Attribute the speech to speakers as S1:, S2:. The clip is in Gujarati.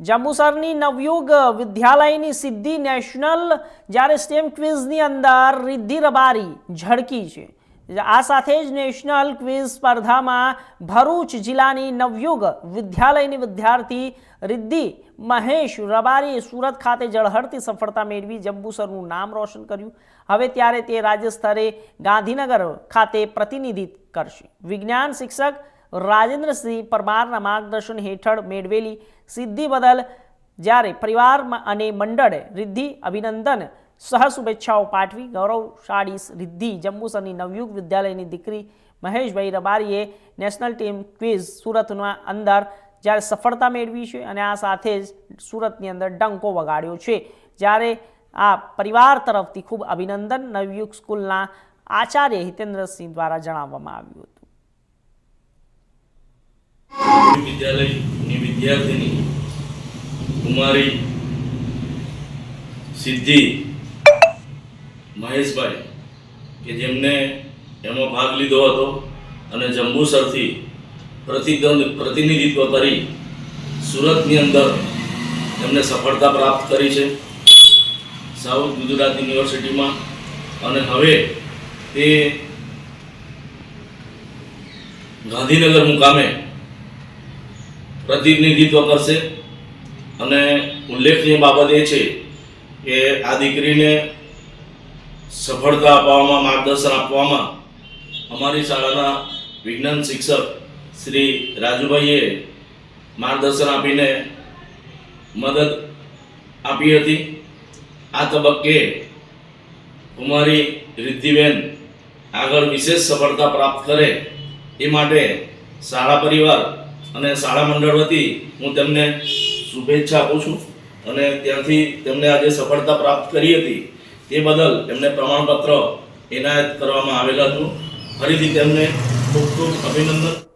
S1: જંબુસરની નવયુગ વિદ્યાલયની સિદ્ધિ નેશનલ જ્યારે સ્ટેમ ક્વિઝની અંદર રિદ્ધિ રબારી ઝળકી છે। આ સાથે જ નેશનલ ક્વિઝ સ્પર્ધામાં ભરૂચ જિલ્લાની નવયુગ વિદ્યાલયની વિદ્યાર્થી રિદ્ધિ મહેશ રબારીએ સુરત ખાતે ઝળહળતી સફળતા મેળવી જંબુસરનું નામ રોશન કર્યું। હવે ત્યારે તે રાજ્ય સ્તરે ગાંધીનગર ખાતે પ્રતિનિધિત્વ કરશે। વિજ્ઞાન શિક્ષક રાજેન્દ્રસિંહ પરમારના માર્ગદર્શન હેઠળ મેળવેલી સિદ્ધિ બદલ જ્યારે પરિવાર અને મંડળે રિદ્ધિ અભિનંદન સહ શુભેચ્છાઓ પાઠવી। ગૌરવશાળી રિદ્ધિ જંબુસરની નવયુગ વિદ્યાલયની દીકરી મહેશભાઈ રબારીએ નેશનલ ટીમ ક્વિઝ સુરતના અંદર જ્યારે સફળતા મેળવી છે અને આ સાથે જ સુરતની અંદર ડંકો વગાડ્યો છે। જ્યારે આ પરિવાર તરફથી ખૂબ અભિનંદન નવયુગ સ્કૂલના આચાર્ય હિતેન્દ્રસિંહ દ્વારા જણાવવામાં આવ્યું હતું।
S2: વિદ્યાલયની વિદ્યાર્થીની કુમારી સિદ્ધિ મહેશભાઈ કે જેમને એમાં ભાગ લીધો હતો અને જંબુસરથી પ્રતિનિધિત્વ કરી સુરતની અંદર એમને સફળતા પ્રાપ્ત કરી છે સાઉથ ગુજરાત યુનિવર્સિટીમાં અને હવે તે ગાંધીનગર મુકામે પ્રતિનિધિત્વ કરશે। અને ઉલ્લેખનીય બાબત એ છે કે આ દીકરીને સફળતા અપાવવામાં માર્ગદર્શન આપવામાં અમારી શાળાના વિજ્ઞાન શિક્ષક શ્રી રાજુભાઈએ માર્ગદર્શન આપીને મદદ આપી હતી। આ તબક્કે કુમારી રિદ્ધિબેન આગળ વિશેષ સફળતા પ્રાપ્ત કરે એ માટે શાળા પરિવાર અને શાળા મંડળ વતી હું તેમને શુભેચ્છા આપું છું અને ત્યાંથી તેમને આજે સફળતા પ્રાપ્ત કરી હતી તે બદલ એમને પ્રમાણપત્ર એનાયત કરવામાં આવેલ હતું। ફરીથી તેમને ખૂબ ખૂબ અભિનંદન।